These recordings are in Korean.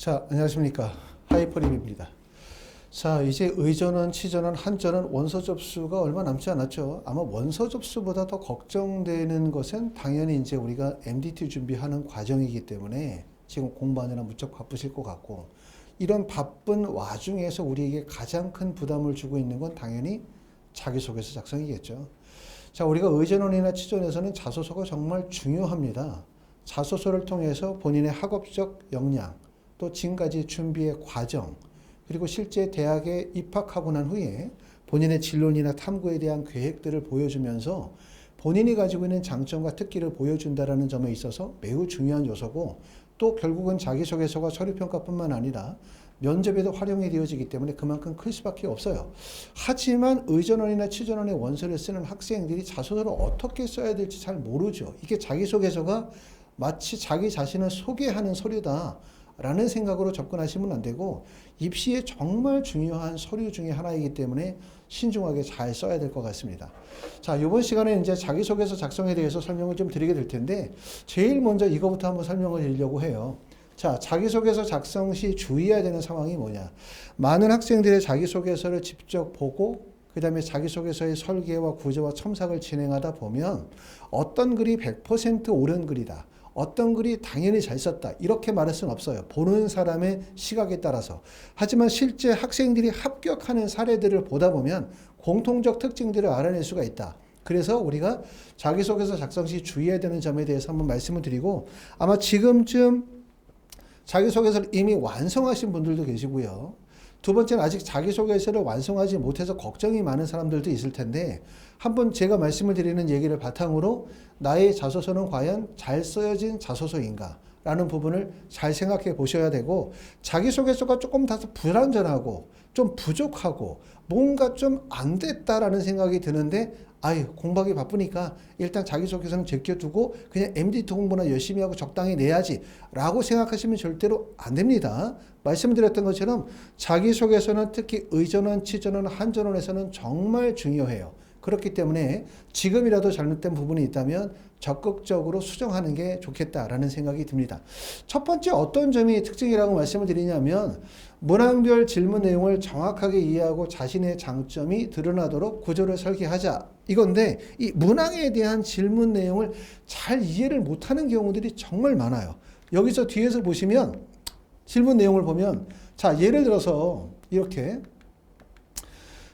자, 안녕하십니까. 하이퍼립입니다. 자, 이제 의전원, 치전원, 한전원 원서 접수가 얼마 남지 않았죠. 아마 원서 접수보다 더 걱정되는 것은 당연히 이제 우리가 MDT 준비하는 과정이기 때문에 지금 공부하느라 무척 바쁘실 것 같고, 이런 바쁜 와중에서 우리에게 가장 큰 부담을 주고 있는 건 당연히 자기소개서 작성이겠죠. 자, 우리가 의전원이나 치전에서는 자소서가 정말 중요합니다. 자소서를 통해서 본인의 학업적 역량, 또 지금까지 준비의 과정, 그리고 실제 대학에 입학하고 난 후에 본인의 진로나 탐구에 대한 계획들을 보여주면서 본인이 가지고 있는 장점과 특기를 보여준다는 점에 있어서 매우 중요한 요소고, 또 결국은 자기소개서가 서류평가뿐만 아니라 면접에도 활용이 되어지기 때문에 그만큼 클 수밖에 없어요. 하지만 의전원이나 치전원의 원서를 쓰는 학생들이 자소서를 어떻게 써야 될지 잘 모르죠. 이게 자기소개서가 마치 자기 자신을 소개하는 서류다 라는 생각으로 접근하시면 안 되고, 입시에 정말 중요한 서류 중에 하나이기 때문에 신중하게 잘 써야 될 것 같습니다. 자, 이번 시간에 이제 자기소개서 작성에 대해서 설명을 좀 드리게 될 텐데, 제일 먼저 이거부터 한번 설명을 드리려고 해요. 자, 자기소개서 작성 시 주의해야 되는 상황이 뭐냐. 많은 학생들의 자기소개서를 직접 보고 그 다음에 자기소개서의 설계와 구조와 첨삭을 진행하다 보면 어떤 글이 100% 옳은 글이다, 어떤 글이 당연히 잘 썼다, 이렇게 말할 수는 없어요. 보는 사람의 시각에 따라서. 하지만 실제 학생들이 합격하는 사례들을 보다 보면 공통적 특징들을 알아낼 수가 있다. 그래서 우리가 자기소개서 작성 시 주의해야 되는 점에 대해서 한번 말씀을 드리고, 아마 지금쯤 자기소개서를 이미 완성하신 분들도 계시고요. 두 번째는 아직 자기소개서를 완성하지 못해서 걱정이 많은 사람들도 있을 텐데, 한번 제가 말씀을 드리는 얘기를 바탕으로 나의 자소서는 과연 잘 쓰여진 자소서인가 라는 부분을 잘 생각해 보셔야 되고, 자기소개서가 조금 다소 불완전하고 좀 부족하고 뭔가 좀 안 됐다라는 생각이 드는데, 아유, 공부하기 바쁘니까 일단 자기소개서는 제껴두고 그냥 MDT 공부나 열심히 하고 적당히 내야지 라고 생각하시면 절대로 안 됩니다. 말씀드렸던 것처럼 자기소개서는 특히 의전원, 치전원, 한전원에서는 정말 중요해요. 그렇기 때문에 지금이라도 잘못된 부분이 있다면 적극적으로 수정하는 게 좋겠다라는 생각이 듭니다. 첫 번째 어떤 점이 특징이라고 말씀을 드리냐면, 문항별 질문 내용을 정확하게 이해하고 자신의 장점이 드러나도록 구조를 설계하자, 이건데, 이 문항에 대한 질문 내용을 잘 이해를 못하는 경우들이 정말 많아요. 여기서 뒤에서 보시면 질문 내용을 보면, 자, 예를 들어서 이렇게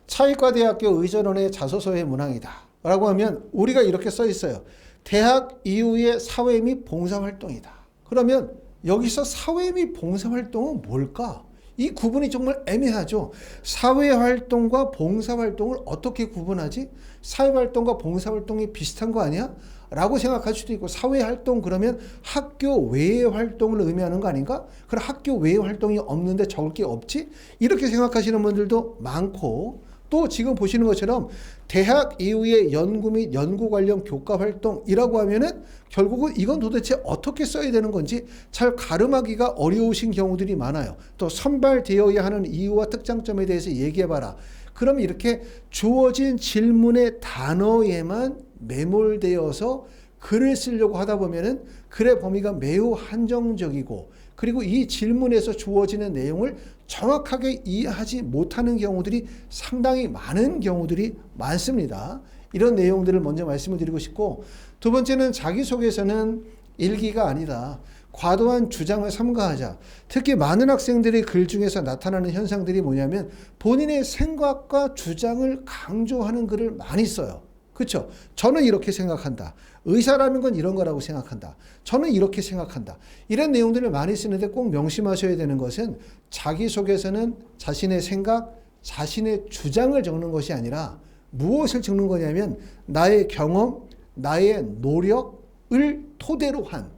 차의과대학교 의전원의 자소서의 문항이다 라고 하면 우리가 이렇게 써 있어요. 대학 이후의 사회 및 봉사활동이다. 그러면 여기서 사회 및 봉사활동은 뭘까? 이 구분이 정말 애매하죠. 사회활동과 봉사활동을 어떻게 구분하지? 사회활동과 봉사활동이 비슷한 거 아니야? 라고 생각할 수도 있고, 사회활동 그러면 학교 외의 활동을 의미하는 거 아닌가? 그럼 학교 외의 활동이 없는데 적을 게 없지? 이렇게 생각하시는 분들도 많고, 또 지금 보시는 것처럼 대학 이후의 연구 및 연구 관련 교과 활동이라고 하면은 결국은 이건 도대체 어떻게 써야 되는 건지 잘 가름하기가 어려우신 경우들이 많아요. 또 선발되어야 하는 이유와 특장점에 대해서 얘기해봐라. 그럼 이렇게 주어진 질문의 단어에만 매몰되어서 글을 쓰려고 하다 보면은 글의 범위가 매우 한정적이고, 그리고 이 질문에서 주어지는 내용을 정확하게 이해하지 못하는 경우들이 상당히 많은 경우들이 많습니다. 이런 내용들을 먼저 말씀을 드리고 싶고, 두 번째는 자기소개서는 일기가 아니다. 과도한 주장을 삼가하자. 특히 많은 학생들의 글 중에서 나타나는 현상들이 뭐냐면, 본인의 생각과 주장을 강조하는 글을 많이 써요. 그렇죠? 저는 이렇게 생각한다. 의사라는 건 이런 거라고 생각한다. 저는 이렇게 생각한다. 이런 내용들을 많이 쓰는데 꼭 명심하셔야 되는 것은, 자기소개서는 자신의 생각, 자신의 주장을 적는 것이 아니라 무엇을 적는 거냐면 나의 경험, 나의 노력을 토대로 한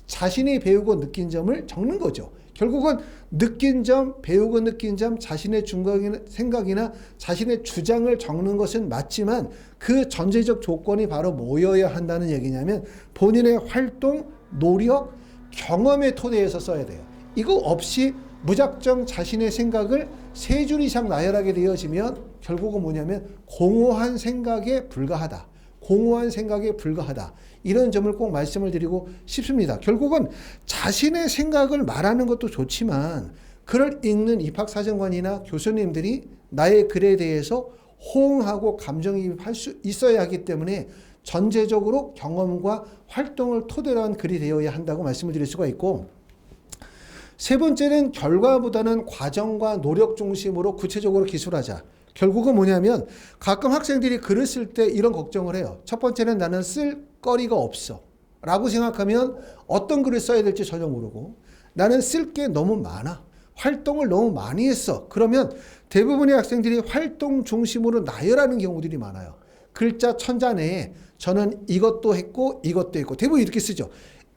자신이 배우고 느낀 점을 적는 거죠. 결국은 느낀 점, 배우고 느낀 점, 자신의 생각이나 자신의 주장을 적는 것은 맞지만, 그 전제적 조건이 바로 뭐여야 한다는 얘기냐면 본인의 활동, 노력, 경험의 토대에서 써야 돼요. 이거 없이 무작정 자신의 생각을 세 줄 이상 나열하게 되어지면 결국은 뭐냐면 공허한 생각에 불과하다. 공허한 생각에 불과하다. 이런 점을 꼭 말씀을 드리고 싶습니다. 결국은 자신의 생각을 말하는 것도 좋지만 글을 읽는 입학사정관이나 교수님들이 나의 글에 대해서 호응하고 감정이입할 수 있어야 하기 때문에 전제적으로 경험과 활동을 토대로 한 글이 되어야 한다고 말씀을 드릴 수가 있고, 세 번째는 결과보다는 과정과 노력 중심으로 구체적으로 기술하자. 결국은 뭐냐면 가끔 학생들이 글을 쓸 때 이런 걱정을 해요. 첫 번째는 나는 쓸 거리가 없어 라고 생각하면 어떤 글을 써야 될지 전혀 모르고, 나는 쓸 게 너무 많아, 활동을 너무 많이 했어. 그러면 대부분의 학생들이 활동 중심으로 나열하는 경우들이 많아요. 글자 천자 내에 저는 이것도 했고 이것도 했고, 대부분 이렇게 쓰죠.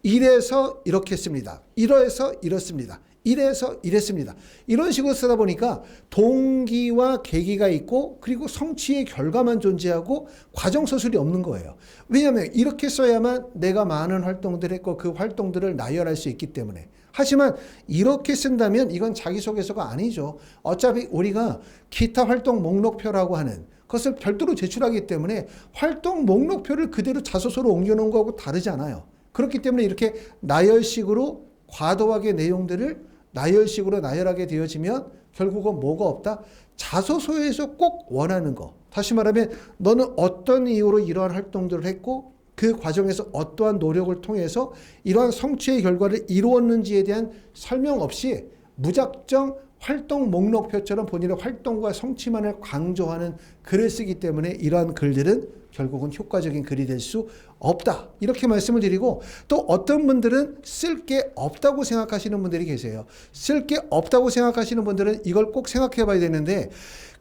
이래서 이렇게 했습니다. 이래서 이렇습니다. 이래서 이랬습니다. 이런 식으로 쓰다 보니까 동기와 계기가 있고, 그리고 성취의 결과만 존재하고 과정 서술이 없는 거예요. 왜냐하면 이렇게 써야만 내가 많은 활동들을 했고 그 활동들을 나열할 수 있기 때문에. 하지만 이렇게 쓴다면 이건 자기소개서가 아니죠. 어차피 우리가 기타 활동 목록표라고 하는 그것을 별도로 제출하기 때문에 활동 목록표를 그대로 자소서로 옮겨놓은 거하고 다르지 않아요. 그렇기 때문에 이렇게 나열식으로 과도하게 내용들을 나열식으로 나열하게 되어지면 결국은 뭐가 없다? 자소서에서 꼭 원하는 거. 다시 말하면 너는 어떤 이유로 이러한 활동들을 했고 그 과정에서 어떠한 노력을 통해서 이러한 성취의 결과를 이루었는지에 대한 설명 없이 무작정 활동 목록표처럼 본인의 활동과 성취만을 강조하는 글을 쓰기 때문에 이러한 글들은 결국은 효과적인 글이 될 수 없다. 이렇게 말씀을 드리고, 또 어떤 분들은 쓸 게 없다고 생각하시는 분들이 계세요. 쓸 게 없다고 생각하시는 분들은 이걸 꼭 생각해 봐야 되는데,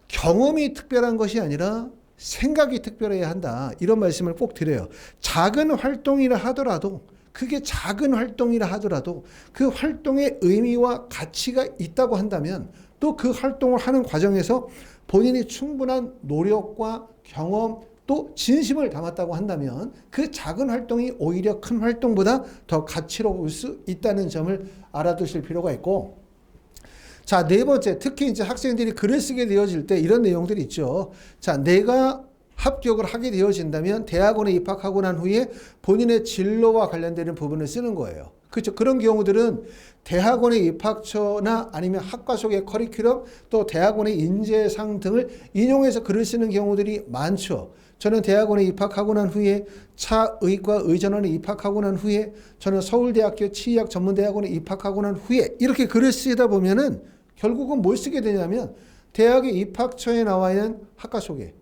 경험이 특별한 것이 아니라 생각이 특별해야 한다. 이런 말씀을 꼭 드려요. 작은 활동이라 하더라도, 그게 작은 활동이라 하더라도 그 활동의 의미와 가치가 있다고 한다면, 또 그 활동을 하는 과정에서 본인이 충분한 노력과 경험 또 진심을 담았다고 한다면 그 작은 활동이 오히려 큰 활동보다 더 가치로울 수 있다는 점을 알아두실 필요가 있고, 자, 네 번째, 특히 이제 학생들이 글을 쓰게 되어질 때 이런 내용들이 있죠. 자, 내가 합격을 하게 되어진다면 대학원에 입학하고 난 후에 본인의 진로와 관련되는 부분을 쓰는 거예요. 그렇죠. 그런 경우들은 대학원의 입학처나 아니면 학과 속의 커리큘럼, 또 대학원의 인재상 등을 인용해서 글을 쓰는 경우들이 많죠. 저는 대학원에 입학하고 난 후에 차의과 의전원에 입학하고 난 후에 저는 서울대학교 치의학전문대학원에 입학하고 난 후에 이렇게 글을 쓰다 보면은 결국은 뭘 쓰게 되냐면 대학의 입학처에 나와 있는 학과 소개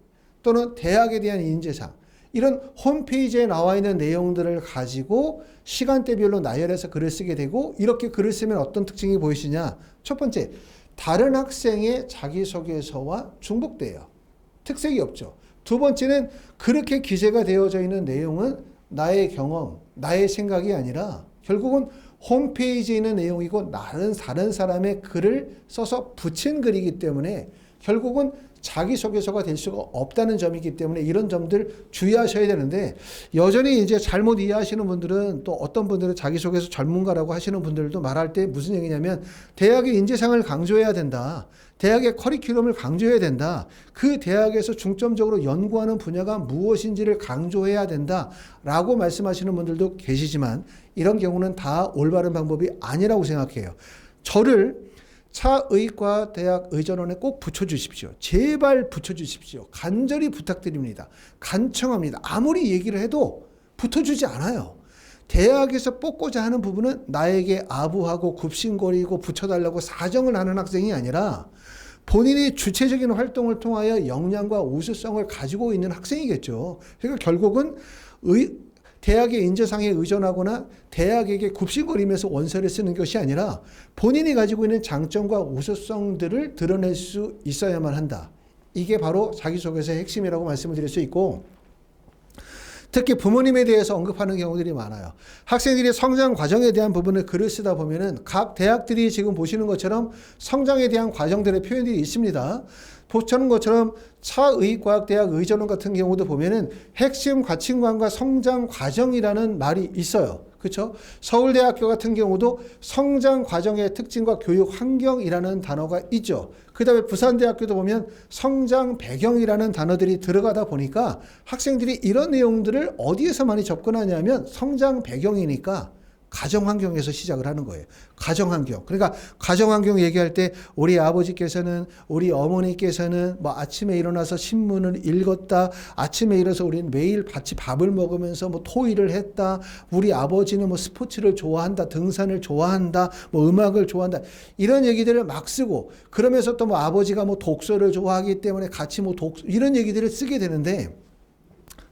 또는 대학에 대한 인재상, 이런 홈페이지에 나와 있는 내용들을 가지고 시간대별로 나열해서 글을 쓰게 되고, 이렇게 글을 쓰면 어떤 특징이 보이시냐? 첫 번째, 다른 학생의 자기소개서와 중복돼요. 특색이 없죠. 두 번째는 그렇게 기재가 되어져 있는 내용은 나의 경험, 나의 생각이 아니라 결국은 홈페이지에 있는 내용이고 다른 사람의 글을 써서 붙인 글이기 때문에 결국은 자기소개서가 될 수가 없다는 점이기 때문에 이런 점들 주의하셔야 되는데, 여전히 이제 잘못 이해하시는 분들은, 또 어떤 분들은 자기소개서 전문가라고 하시는 분들도 말할 때 무슨 얘기냐면 대학의 인재상을 강조해야 된다. 대학의 커리큘럼을 강조해야 된다. 그 대학에서 중점적으로 연구하는 분야가 무엇인지를 강조해야 된다. 라고 말씀하시는 분들도 계시지만 이런 경우는 다 올바른 방법이 아니라고 생각해요. 저를 차의과대학 의전원에 꼭 붙여주십시오. 제발 붙여주십시오. 간절히 부탁드립니다. 간청합니다. 아무리 얘기를 해도 붙어주지 않아요. 대학에서 뽑고자 하는 부분은 나에게 아부하고 굽신거리고 붙여달라고 사정을 하는 학생이 아니라 본인이 주체적인 활동을 통하여 역량과 우수성을 가지고 있는 학생이겠죠. 그러니까 결국은 대학의 인재상에 의존하거나 대학에게 굽신거리면서 원서를 쓰는 것이 아니라 본인이 가지고 있는 장점과 우수성들을 드러낼 수 있어야만 한다. 이게 바로 자기소개서의 핵심이라고 말씀을 드릴 수 있고, 특히 부모님에 대해서 언급하는 경우들이 많아요. 학생들이 성장 과정에 대한 부분을 글을 쓰다 보면은 각 대학들이 지금 보시는 것처럼 성장에 대한 과정들의 표현들이 있습니다. 보시는 것처럼 차의과학대학 의전원 같은 경우도 보면은 핵심 가치관과 성장 과정이라는 말이 있어요. 그렇죠? 서울대학교 같은 경우도 성장 과정의 특징과 교육 환경이라는 단어가 있죠. 그 다음에 부산대학교도 보면 성장 배경이라는 단어들이 들어가다 보니까 학생들이 이런 내용들을 어디에서 많이 접근하냐면 성장 배경이니까 가정환경에서 시작을 하는 거예요. 가정환경. 그러니까 가정환경 얘기할 때 우리 아버지께서는, 우리 어머니께서는 뭐 아침에 일어나서 신문을 읽었다. 아침에 일어나서 우리는 매일 같이 밥을 먹으면서 뭐 토의를 했다. 우리 아버지는 뭐 스포츠를 좋아한다. 등산을 좋아한다. 뭐 음악을 좋아한다. 이런 얘기들을 막 쓰고, 그러면서 또 뭐 아버지가 뭐 독서를 좋아하기 때문에 같이 뭐 이런 얘기들을 쓰게 되는데,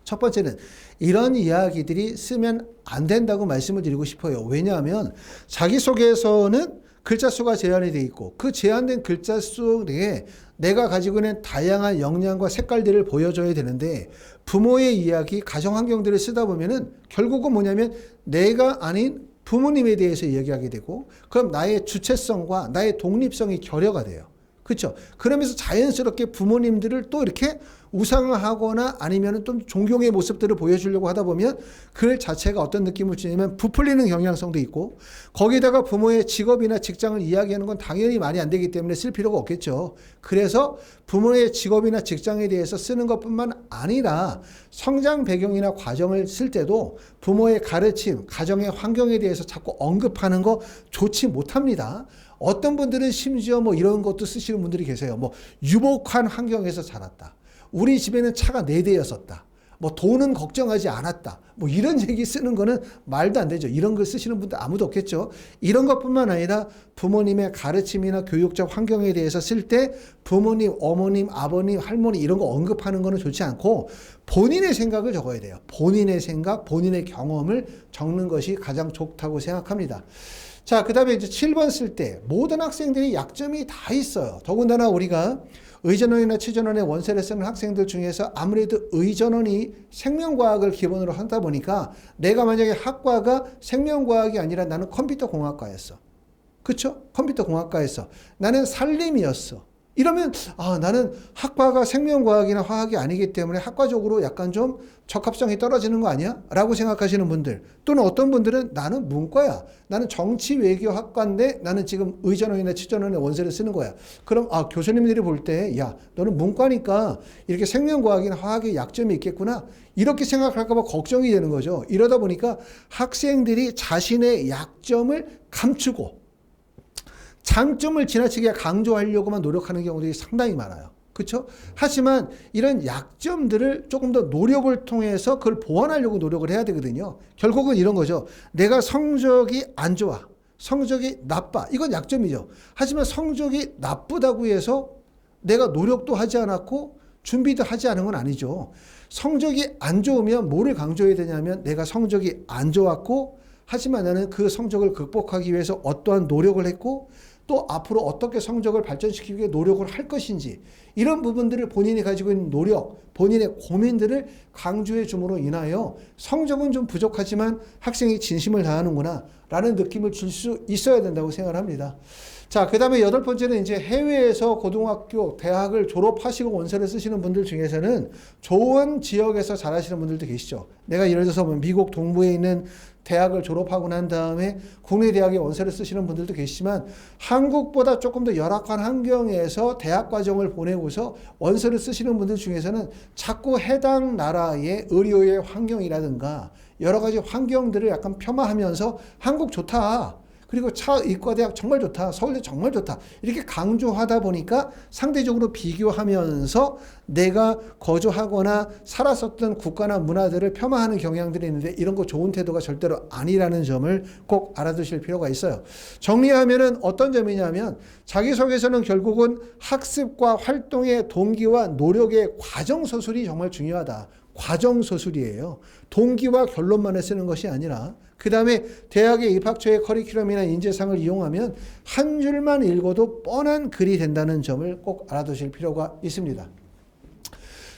첫 번째는 이런 이야기들이 쓰면 안 된다고 말씀을 드리고 싶어요. 왜냐하면 자기소개서는 글자 수가 제한이 되어 있고, 그 제한된 글자 수 내에 내가 가지고 있는 다양한 역량과 색깔들을 보여줘야 되는데, 부모의 이야기, 가정환경들을 쓰다 보면은 결국은 뭐냐면 내가 아닌 부모님에 대해서 이야기하게 되고, 그럼 나의 주체성과 나의 독립성이 결여가 돼요. 그렇죠? 그러면서 자연스럽게 부모님들을 또 이렇게 우상화하거나 아니면 좀 존경의 모습들을 보여주려고 하다 보면 글 자체가 어떤 느낌을 주냐면 부풀리는 경향성도 있고, 거기다가 부모의 직업이나 직장을 이야기하는 건 당연히 말이 안 되기 때문에 쓸 필요가 없겠죠. 그래서 부모의 직업이나 직장에 대해서 쓰는 것뿐만 아니라 성장 배경이나 과정을 쓸 때도 부모의 가르침, 가정의 환경에 대해서 자꾸 언급하는 거 좋지 못합니다. 어떤 분들은 심지어 뭐 이런 것도 쓰시는 분들이 계세요. 뭐 유복한 환경에서 자랐다. 우리 집에는 차가 4대였었다. 뭐 돈은 걱정하지 않았다. 뭐 이런 얘기 쓰는 거는 말도 안 되죠. 이런 걸 쓰시는 분들 아무도 없겠죠. 이런 것뿐만 아니라 부모님의 가르침이나 교육적 환경에 대해서 쓸 때 부모님, 어머님, 아버님, 할머니 이런 거 언급하는 거는 좋지 않고 본인의 생각을 적어야 돼요. 본인의 생각, 본인의 경험을 적는 것이 가장 좋다고 생각합니다. 자, 그 다음에 이제 7번 쓸 때 모든 학생들이 약점이 다 있어요. 더군다나 우리가 의전원이나 치전원의 원서를 쓰는 학생들 중에서 아무래도 의전원이 생명과학을 기본으로 하다 보니까 내가 만약에 학과가 생명과학이 아니라 나는 컴퓨터공학과였어. 그쵸? 컴퓨터공학과였어. 나는 산림이었어. 이러면 나는 학과가 생명과학이나 화학이 아니기 때문에 학과적으로 약간 좀 적합성이 떨어지는 거 아니야? 라고 생각하시는 분들, 또는 어떤 분들은 나는 문과야. 나는 정치외교학과인데 나는 지금 의전원이나 치전원의 원서를 쓰는 거야. 그럼 교수님들이 볼 때 야, 너는 문과니까 이렇게 생명과학이나 화학의 약점이 있겠구나. 이렇게 생각할까 봐 걱정이 되는 거죠. 이러다 보니까 학생들이 자신의 약점을 감추고 장점을 지나치게 강조하려고만 노력하는 경우들이 상당히 많아요. 그렇죠? 하지만 이런 약점들을 조금 더 노력을 통해서 그걸 보완하려고 노력을 해야 되거든요. 결국은 이런 거죠. 내가 성적이 안 좋아. 성적이 나빠. 이건 약점이죠. 하지만 성적이 나쁘다고 해서 내가 노력도 하지 않았고 준비도 하지 않은 건 아니죠. 성적이 안 좋으면 뭐를 강조해야 되냐면 내가 성적이 안 좋았고, 하지만 나는 그 성적을 극복하기 위해서 어떠한 노력을 했고 또 앞으로 어떻게 성적을 발전시키기 위해 노력을 할 것인지, 이런 부분들을 본인이 가지고 있는 노력, 본인의 고민들을 강조해 줌으로 인하여 성적은 좀 부족하지만 학생이 진심을 다하는구나 라는 느낌을 줄 수 있어야 된다고 생각을 합니다. 자, 그 다음에 8번째는 이제 해외에서 고등학교, 대학을 졸업하시고 원서를 쓰시는 분들 중에서는 좋은 지역에서 잘하시는 분들도 계시죠. 내가 예를 들어서 미국 동부에 있는 대학을 졸업하고 난 다음에 국내 대학에 원서를 쓰시는 분들도 계시지만 한국보다 조금 더 열악한 환경에서 대학 과정을 보내고서 원서를 쓰시는 분들 중에서는 자꾸 해당 나라의 의료의 환경이라든가 여러 가지 환경들을 약간 폄하하면서 한국 좋다. 그리고 의과대학 정말 좋다. 서울대 정말 좋다. 이렇게 강조하다 보니까 상대적으로 비교하면서 내가 거주하거나 살았었던 국가나 문화들을 폄하하는 경향들이 있는데 이런 거 좋은 태도가 절대로 아니라는 점을 꼭 알아두실 필요가 있어요. 정리하면은 어떤 점이냐면 자기소개서는 결국은 학습과 활동의 동기와 노력의 과정서술이 정말 중요하다. 과정서술이에요. 동기와 결론만을 쓰는 것이 아니라 그 다음에 대학의 입학처의 커리큘럼이나 인재상을 이용하면 한 줄만 읽어도 뻔한 글이 된다는 점을 꼭 알아두실 필요가 있습니다.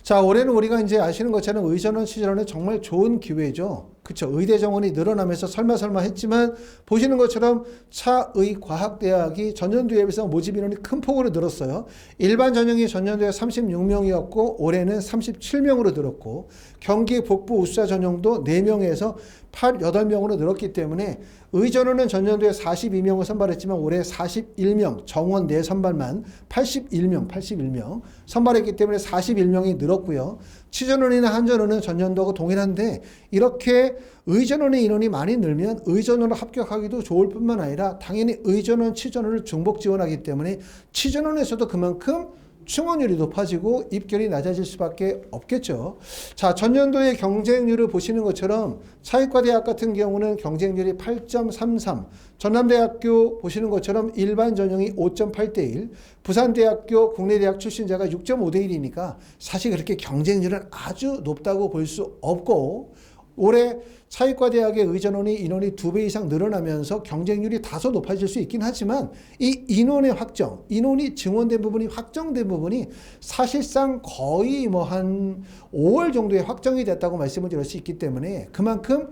자, 올해는 우리가 이제 아시는 것처럼 의전원, 치전원은 정말 좋은 기회죠. 그쵸. 의대 정원이 늘어나면서 설마 했지만 보시는 것처럼 차의과학대학이 전년도에 비해서 모집 인원이 큰 폭으로 늘었어요. 일반 전형이 전년도에 36명이었고 올해는 37명으로 늘었고 경기 북부 우수자 전형도 4명에서 8명으로 늘었기 때문에 의전원은 전년도에 42명을 선발했지만 올해 41명, 정원 내 선발만 81명 선발했기 때문에 41명이 늘었고요. 치전원이나 한전원은 전년도하고 동일한데 이렇게 의전원의 인원이 많이 늘면 의전원으로 합격하기도 좋을 뿐만 아니라 당연히 의전원, 치전원을 중복 지원하기 때문에 치전원에서도 그만큼 충원율이 높아지고 입결이 낮아질 수밖에 없겠죠. 자, 전년도의 경쟁률을 보시는 것처럼 사회과대학 같은 경우는 경쟁률이 8.33, 전남대학교 보시는 것처럼 일반 전형이 5.8대1, 부산대학교 국내대학 출신자가 6.5대1이니까 사실 그렇게 경쟁률은 아주 높다고 볼 수 없고 올해 사회과대학의 의전원이 인원이 2배 이상 늘어나면서 경쟁률이 다소 높아질 수 있긴 하지만 이 인원의 확정, 인원이 증원된 부분이 확정된 부분이 사실상 거의 뭐 한 5월 정도에 확정이 됐다고 말씀을 드릴 수 있기 때문에 그만큼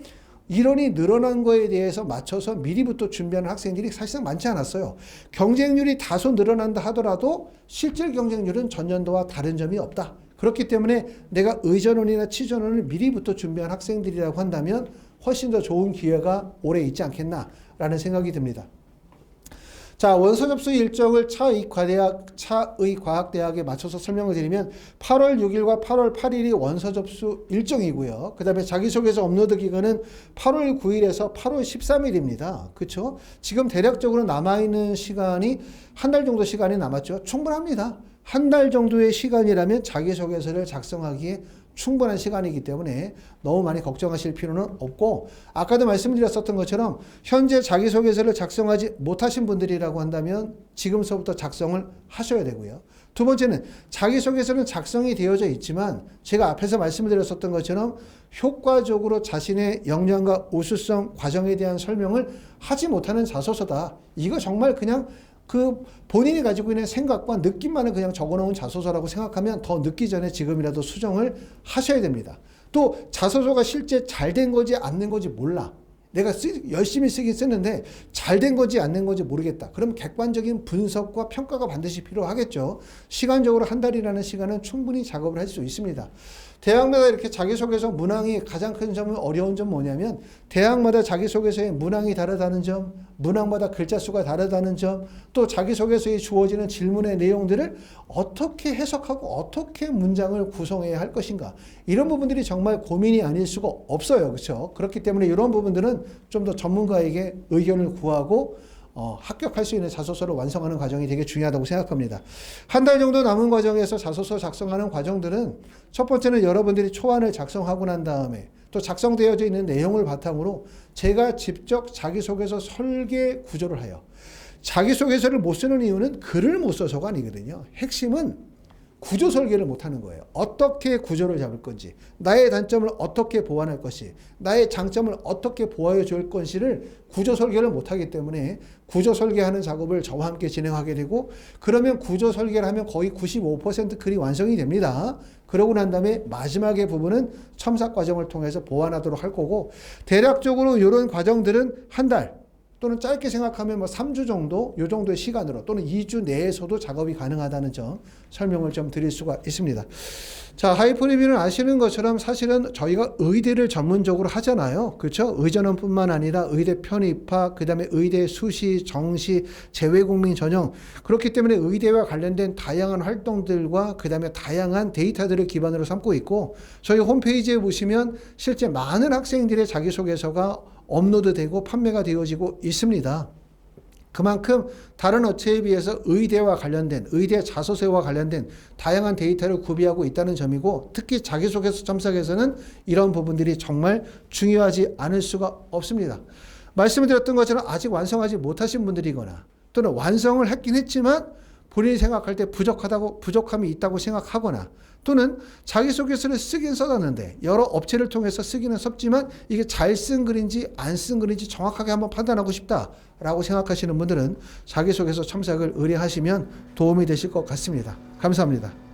인원이 늘어난 거에 대해서 맞춰서 미리부터 준비하는 학생들이 사실상 많지 않았어요. 경쟁률이 다소 늘어난다 하더라도 실질 경쟁률은 전년도와 다른 점이 없다. 그렇기 때문에 내가 의전원이나 치전원을 미리부터 준비한 학생들이라고 한다면 훨씬 더 좋은 기회가 올해 있지 않겠나라는 생각이 듭니다. 자, 원서 접수 일정을 차의과학대학에 맞춰서 설명을 드리면 8월 6일과 8월 8일이 원서 접수 일정이고요. 그 다음에 자기소개서 업로드 기간은 8월 9일에서 8월 13일입니다. 그렇죠? 지금 대략적으로 남아있는 시간이 한 달 정도 시간이 남았죠. 충분합니다. 한 달 정도의 시간이라면 자기소개서를 작성하기에 충분한 시간이기 때문에 너무 많이 걱정하실 필요는 없고 아까도 말씀드렸었던 것처럼 현재 자기소개서를 작성하지 못하신 분들이라고 한다면 지금서부터 작성을 하셔야 되고요. 두 번째는 자기소개서는 작성이 되어져 있지만 제가 앞에서 말씀드렸었던 것처럼 효과적으로 자신의 역량과 우수성 과정에 대한 설명을 하지 못하는 자소서다. 이거 정말 그냥 그 본인이 가지고 있는 생각과 느낌만을 그냥 적어놓은 자소서라고 생각하면 더 늦기 전에 지금이라도 수정을 하셔야 됩니다. 또 자소서가 실제 잘 된 건지 안 된 건지 몰라. 내가 열심히 쓰긴 쓰는데 잘 된 건지 안 된 건지 모르겠다. 그럼 객관적인 분석과 평가가 반드시 필요하겠죠. 시간적으로 한 달이라는 시간은 충분히 작업을 할 수 있습니다. 대학마다 이렇게 자기소개서 문항이 가장 큰 점은 어려운 점 뭐냐면 대학마다 자기소개서의 문항이 다르다는 점, 문항마다 글자 수가 다르다는 점, 또 자기소개서에 주어지는 질문의 내용들을 어떻게 해석하고 어떻게 문장을 구성해야 할 것인가. 이런 부분들이 정말 고민이 아닐 수가 없어요. 그렇죠? 그렇기 때문에 이런 부분들은 좀 더 전문가에게 의견을 구하고 합격할 수 있는 자소서를 완성하는 과정이 되게 중요하다고 생각합니다. 한 달 정도 남은 과정에서 자소서 작성하는 과정들은 첫 번째는 여러분들이 초안을 작성하고 난 다음에 또 작성되어져 있는 내용을 바탕으로 제가 직접 자기소개서 설계 구조를 해요. 자기소개서를 못 쓰는 이유는 글을 못 써서가 아니거든요. 핵심은 구조 설계를 못하는 거예요. 어떻게 구조를 잡을 건지, 나의 단점을 어떻게 보완할 것이, 나의 장점을 어떻게 보여줄 것인지를 구조 설계를 못하기 때문에 구조 설계하는 작업을 저와 함께 진행하게 되고 그러면 구조 설계를 하면 거의 95% 글이 완성이 됩니다. 그러고 난 다음에 마지막의 부분은 첨삭 과정을 통해서 보완하도록 할 거고 대략적으로 이런 과정들은 한 달 또는 짧게 생각하면 뭐 3주 정도, 이 정도의 시간으로 또는 2주 내에서도 작업이 가능하다는 점 설명을 좀 드릴 수가 있습니다. 자, 하이퍼리뷰는 아시는 것처럼 사실은 저희가 의대를 전문적으로 하잖아요. 그렇죠? 의전원뿐만 아니라 의대 편입학, 그 다음에 의대 수시, 정시, 재외국민 전형. 그렇기 때문에 의대와 관련된 다양한 활동들과 그 다음에 다양한 데이터들을 기반으로 삼고 있고 저희 홈페이지에 보시면 실제 많은 학생들의 자기소개서가 업로드되고 판매가 되어지고 있습니다. 그만큼 다른 업체에 비해서 의대와 관련된 의대 자소서와 관련된 다양한 데이터를 구비하고 있다는 점이고 특히 자기소개서 첨삭에서는 이런 부분들이 정말 중요하지 않을 수가 없습니다. 말씀을 드렸던 것처럼 아직 완성하지 못하신 분들이거나 또는 완성을 했긴 했지만 본인이 생각할 때 부족함이 있다고 생각하거나 또는 자기소개서를 쓰긴 써놨는데 여러 업체를 통해서 쓰기는 썼지만 이게 잘 쓴 글인지 안 쓴 글인지 정확하게 한번 판단하고 싶다라고 생각하시는 분들은 자기소개서 첨삭을 의뢰하시면 도움이 되실 것 같습니다. 감사합니다.